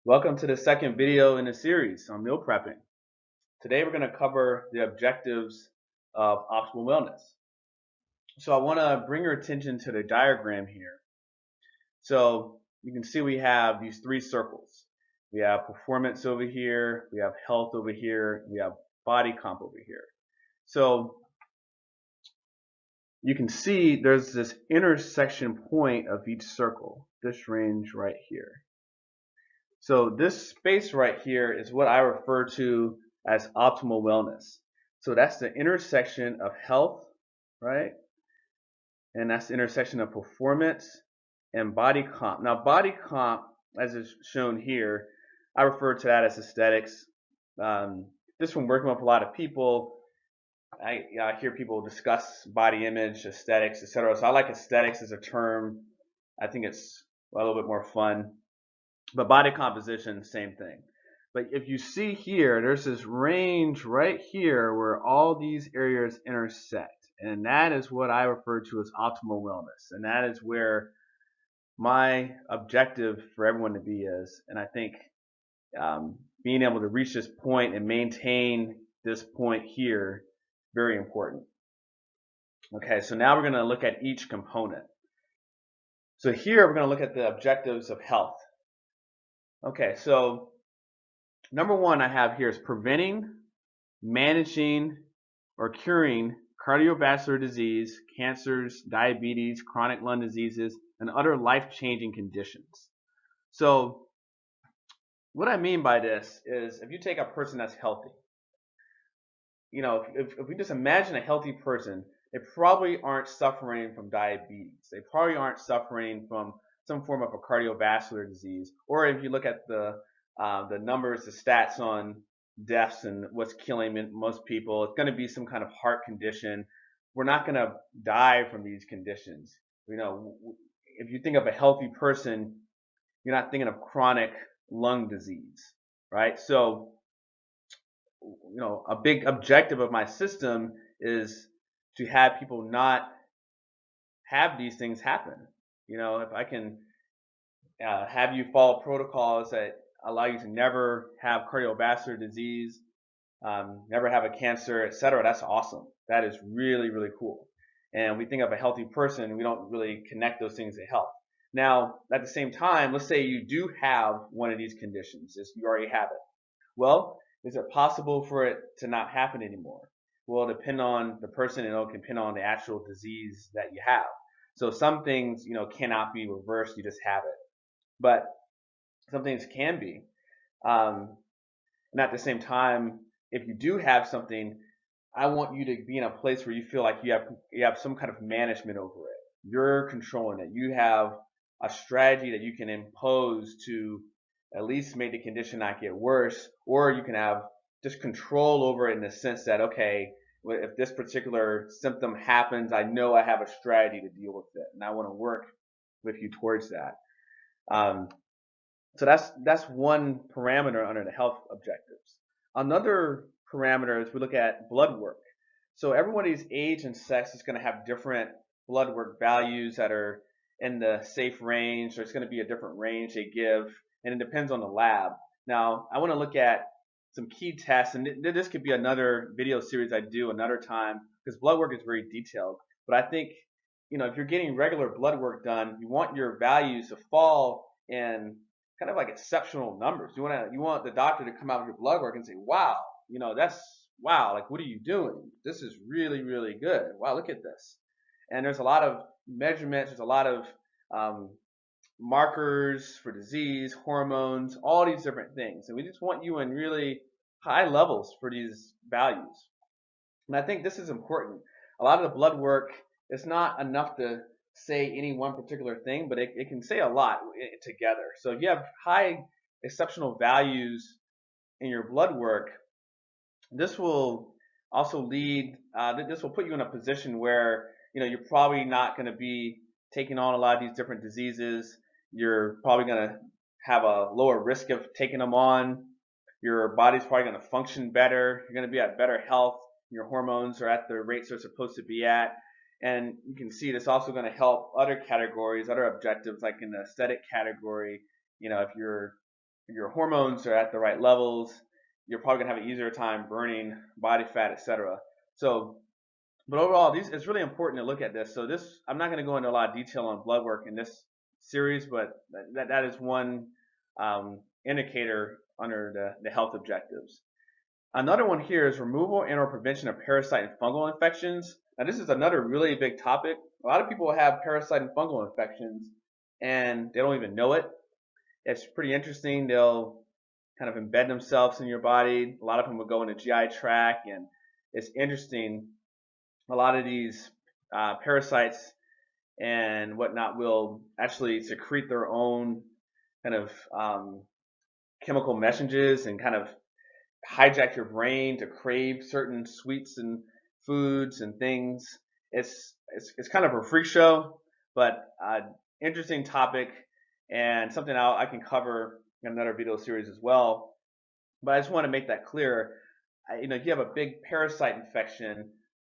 Welcome to the second video in the series on meal prepping. Today we're going to cover the objectives of optimal wellness. So I want to bring your attention to the diagram here. So you can see we have these three circles. We have performance over here, we have health over here, we have body comp over here. So you can see there's this intersection point of each circle, this range right here. So this space right here is what I refer to as optimal wellness. So that's the intersection of health, right? And that's the intersection of performance and body comp. Now body comp, as is shown here, I refer to that as aesthetics. Just from working with a lot of people, I hear people discuss body image, aesthetics, etc. So I like aesthetics as a term. I think it's a little bit more fun. But body composition, same thing. But if you see here, there's this range right here where all these areas intersect. And that is what I refer to as optimal wellness. And that is where my objective for everyone to be is. And I think being able to reach this point and maintain this point here, very important. Okay, so now we're going to look at each component. So here we're going to look at the objectives of health. Okay, so number one I have here is preventing, managing, or curing cardiovascular disease, cancers, diabetes, chronic lung diseases, and other life-changing conditions. So what I mean by this is if you take a person that's healthy, if we just imagine a healthy person, they probably aren't suffering from diabetes. They probably aren't suffering from some form of a cardiovascular disease. Or if you look at the numbers, the stats on deaths and what's killing most people, it's going to be some kind of heart condition. We're not going to die from these conditions. If you think of a healthy person, you're not thinking of chronic lung disease, right? So, a big objective of my system is to have people not have these things happen. If I can have you follow protocols that allow you to never have cardiovascular disease, never have a cancer, etc., that's awesome. That is really, really cool. And we think of a healthy person, we don't really connect those things to health. Now, at the same time, let's say you do have one of these conditions, you already have it. Well, is it possible for it to not happen anymore? Well, it'll depend on the person, and it'll depend on the actual disease that you have. So some things, cannot be reversed. You just have it. But some things can be. And at the same time, if you do have something, I want you to be in a place where you feel like you have some kind of management over it. You're controlling it. You have a strategy that you can impose to at least make the condition not get worse, or you can have just control over it in the sense that, okay, if this particular symptom happens, I know I have a strategy to deal with it, and I want to work with you towards that. So that's one parameter under the health objectives. Another parameter is we look at blood work. So everybody's age and sex is going to have different blood work values that are in the safe range, or it's going to be a different range they give, and it depends on the lab. Now, I want to look at some key tests, and this could be another video series I do another time, because blood work is very detailed. But I think, if you're getting regular blood work done, you want your values to fall in kind of like exceptional numbers. You want the doctor to come out with your blood work and say, wow, wow, like, what are you doing? This is really, really good. Wow, look at this. And there's a lot of measurements, there's a lot of markers for disease, hormones, all these different things. And we just want you in really high levels for these values. And I think this is important. A lot of the blood work is not enough to say any one particular thing, but it can say a lot together. So if you have high exceptional values in your blood work, this will also lead, this will put you in a position where, you're probably not going to be taking on a lot of these different diseases. You're probably going to have a lower risk of taking them on. Your body's probably going to function better. You're going to be at better health. Your hormones are at the rates they're supposed to be at. And you can see this also going to help other categories, other objectives, like in the aesthetic category. If you're your hormones are at the right levels, you're probably gonna have an easier time burning body fat, etc. So, but overall, it's really important to look at this. So I'm not going to go into a lot of detail on blood work in this series, but that is one indicator under the health objectives. Another one here is removal and or prevention of parasite and fungal infections. Now this is another really big topic. A lot of people have parasite and fungal infections and they don't even know it. It's pretty interesting. They'll kind of embed themselves in your body. A lot of them will go in the GI tract, and it's interesting. A lot of these parasites and whatnot will actually secrete their own kind of chemical messages and kind of hijack your brain to crave certain sweets and foods and things. It's kind of a freak show, but interesting topic and something I can cover in another video series as well. But I just want to make that clear. If you have a big parasite infection,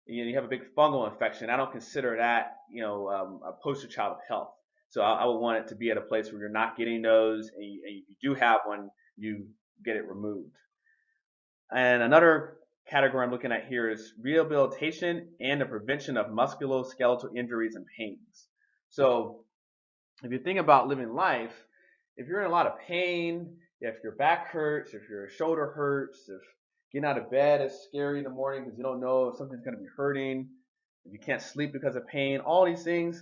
you have a big fungal infection, I don't consider that, a poster child of health. So I would want it to be at a place where you're not getting those, and if you do have one, you get it removed. And another category I'm looking at here is rehabilitation and the prevention of musculoskeletal injuries and pains. So if you think about living life, if you're in a lot of pain, if your back hurts, if your shoulder hurts, if getting out of bed is scary in the morning because you don't know if something's going to be hurting, if you can't sleep because of pain, all these things,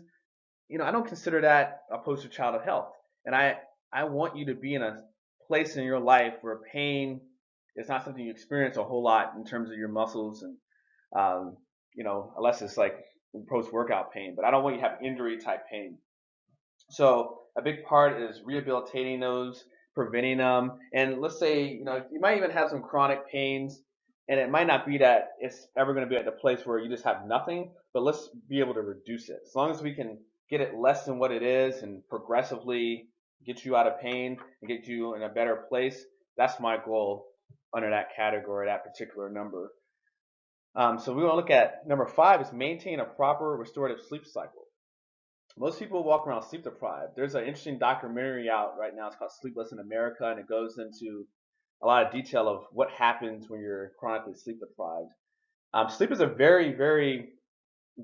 I don't consider that a poster child of health. And I want you to be in a place in your life where pain is not something you experience a whole lot in terms of your muscles and, unless it's like post-workout pain. But I don't want you to have injury type pain. So a big part is rehabilitating those, preventing them. And let's say, you might even have some chronic pains, and it might not be that it's ever going to be at the place where you just have nothing, but let's be able to reduce it. As long as we can get it less than what it is and progressively get you out of pain and get you in a better place, that's my goal under that category, that particular number. So we want to look at number 5 is maintain a proper restorative sleep cycle. Most people walk around sleep deprived. There's an interesting documentary out right now. It's called Sleepless in America, and it goes into a lot of detail of what happens when you're chronically sleep deprived. Sleep is a very, very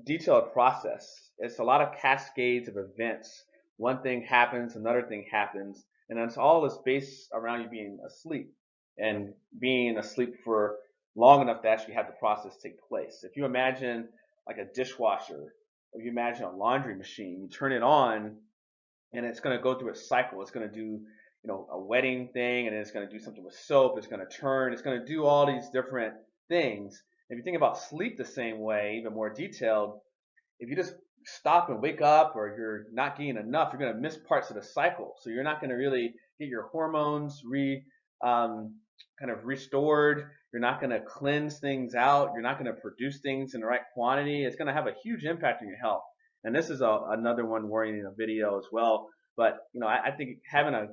detailed process. It's a lot of cascades of events. One thing happens, another thing happens, and it's all is based around you being asleep and being asleep for long enough to actually have the process take place. If you imagine like a dishwasher, if you imagine a laundry machine, you turn it on and it's going to go through a cycle. It's going to do, a wetting thing, and then it's going to do something with soap. It's going to turn. It's going to do all these different things. If you think about sleep the same way, even more detailed, if you just stop and wake up or you're not getting enough, you're going to miss parts of the cycle. So you're not going to really get your hormones kind of restored. You're not going to cleanse things out. You're not going to produce things in the right quantity. It's going to have a huge impact on your health. And this is another one warning in a video as well. But I think having a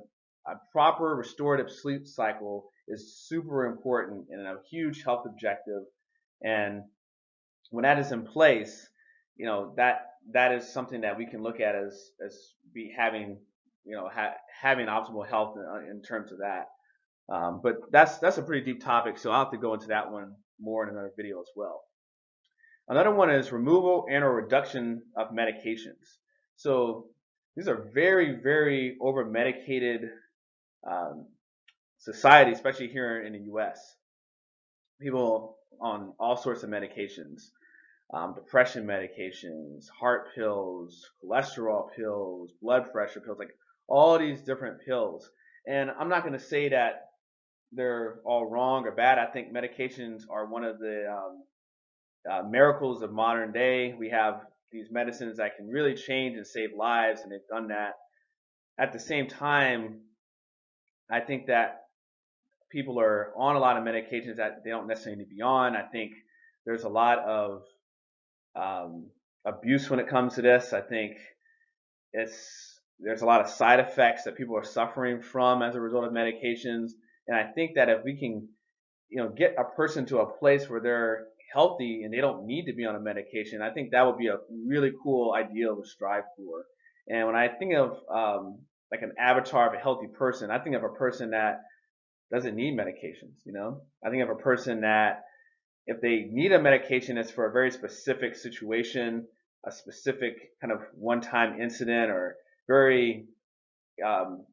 proper restorative sleep cycle is super important and a huge health objective. And when that is in place, that is something that we can look at as be having having optimal health in terms of that. But that's a pretty deep topic, so I'll have to go into that one more in another video as well. Another one is removal and or reduction of medications. So these are very, very over-medicated society, especially here in the U.S. People on all sorts of medications, depression medications, heart pills, cholesterol pills, blood pressure pills, like all these different pills. And I'm not going to say that they're all wrong or bad. I think medications are one of the miracles of modern day. We have these medicines that can really change and save lives, and they've done that. At the same time, I think that people are on a lot of medications that they don't necessarily need to be on. I think there's a lot of abuse when it comes to this. I think there's a lot of side effects that people are suffering from as a result of medications. And I think that if we can, get a person to a place where they're healthy and they don't need to be on a medication, I think that would be a really cool ideal to strive for. And when I think of like an avatar of a healthy person, I think of a person that doesn't need medications. I think of a person that if they need a medication, it's for a very specific situation, a specific kind of one-time incident, or very um,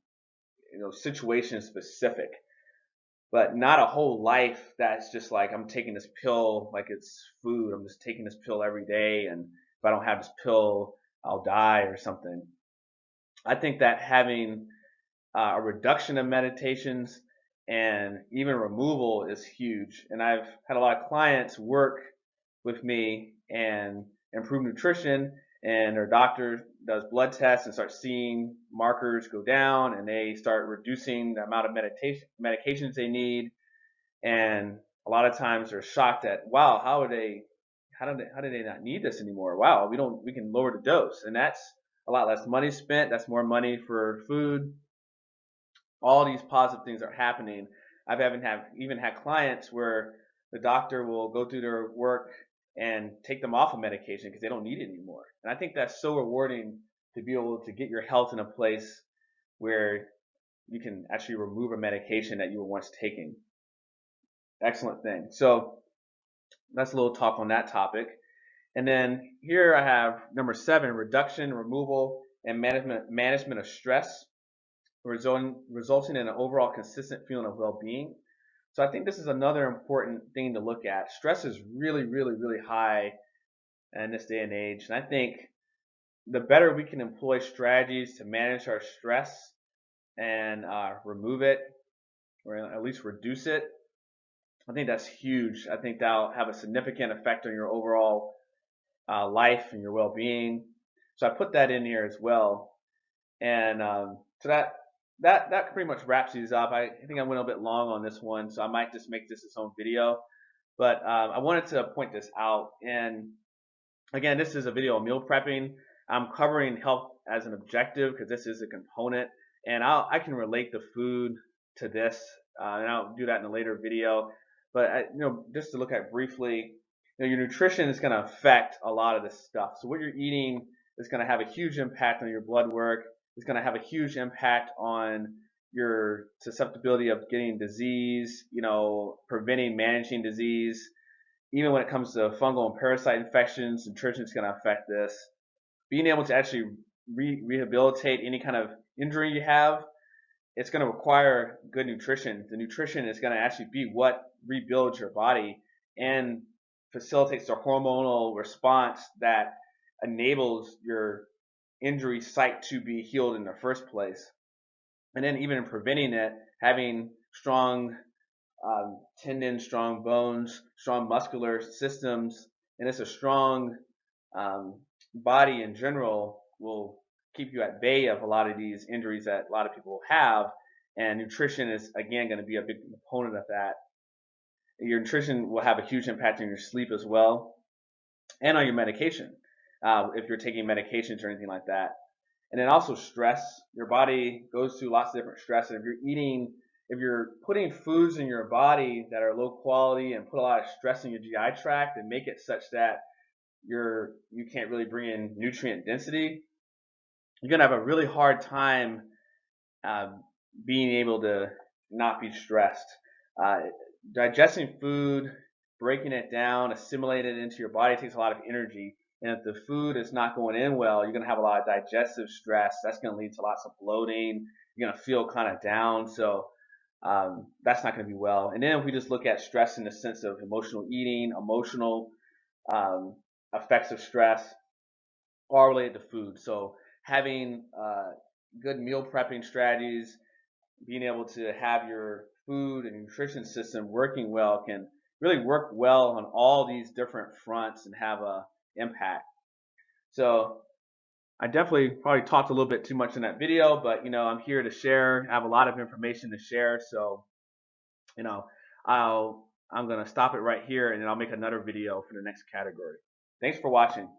situation specific, but not a whole life that's just like I'm taking this pill like it's food. I'm just taking this pill every day, and if I don't have this pill, I'll die or something. I think that having a reduction of meditations and even removal is huge. And I've had a lot of clients work with me and improve nutrition, and their doctor does blood tests and starts seeing markers go down, and they start reducing the amount of medications they need. And a lot of times they're shocked at, wow, how do they not need this anymore? Wow, we can lower the dose, and that's a lot less money spent. That's more money for food. All these positive things are happening. I've even had clients where the doctor will go through their work and take them off of medication because they don't need it anymore. And I think that's so rewarding to be able to get your health in a place where you can actually remove a medication that you were once taking. Excellent thing. So that's a little talk on that topic. And then here I have number 7, reduction, removal, and management of stress, resulting in an overall consistent feeling of well-being. So I think this is another important thing to look at. Stress is really, really, really high in this day and age. And I think the better we can employ strategies to manage our stress and remove it, or at least reduce it, I think that's huge. I think that'll have a significant effect on your overall life and your well-being. So I put that in here as well. And so that pretty much wraps these up. I think I went a bit long on this one, so I might just make this its own video. But I wanted to point this out. And again, this is a video on meal prepping. I'm covering health as an objective because this is a component, and I can relate the food to this, and I'll do that in a later video. But just to look at briefly, your nutrition is going to affect a lot of this stuff. So what you're eating is going to have a huge impact on your blood work. It's going to have a huge impact on your susceptibility of getting disease, preventing, managing disease. Even when it comes to fungal and parasite infections, nutrition is going to affect this. Being able to actually rehabilitate any kind of injury you have, it's going to require good nutrition. The nutrition is going to actually be what rebuilds your body and facilitates the hormonal response that enables your injury site to be healed in the first place. And then even in preventing it, having strong tendons, strong bones, strong muscular systems, and it's a strong body in general will keep you at bay of a lot of these injuries that a lot of people have. And nutrition is, again, going to be a big component of that. Your nutrition will have a huge impact on your sleep as well, and on your medication, if you're taking medications or anything like that. And then also stress. Your body goes through lots of different stress. And if you're putting foods in your body that are low quality and put a lot of stress in your GI tract and make it such that you can't really bring in nutrient density, you're going to have a really hard time being able to not be stressed. Digesting food, breaking it down, assimilating it into your body takes a lot of energy. And if the food is not going in well, you're going to have a lot of digestive stress. That's going to lead to lots of bloating. You're going to feel kind of down. So that's not going to be well. And then if we just look at stress in the sense of emotional eating, emotional effects of stress, all related to food. So having good meal prepping strategies, being able to have your food and nutrition system working well can really work well on all these different fronts and have a impact. So I definitely probably talked a little bit too much in that video, but I'm here to share. I have a lot of information to share, so I'm gonna stop it right here, and then I'll make another video for the next category. Thanks for watching.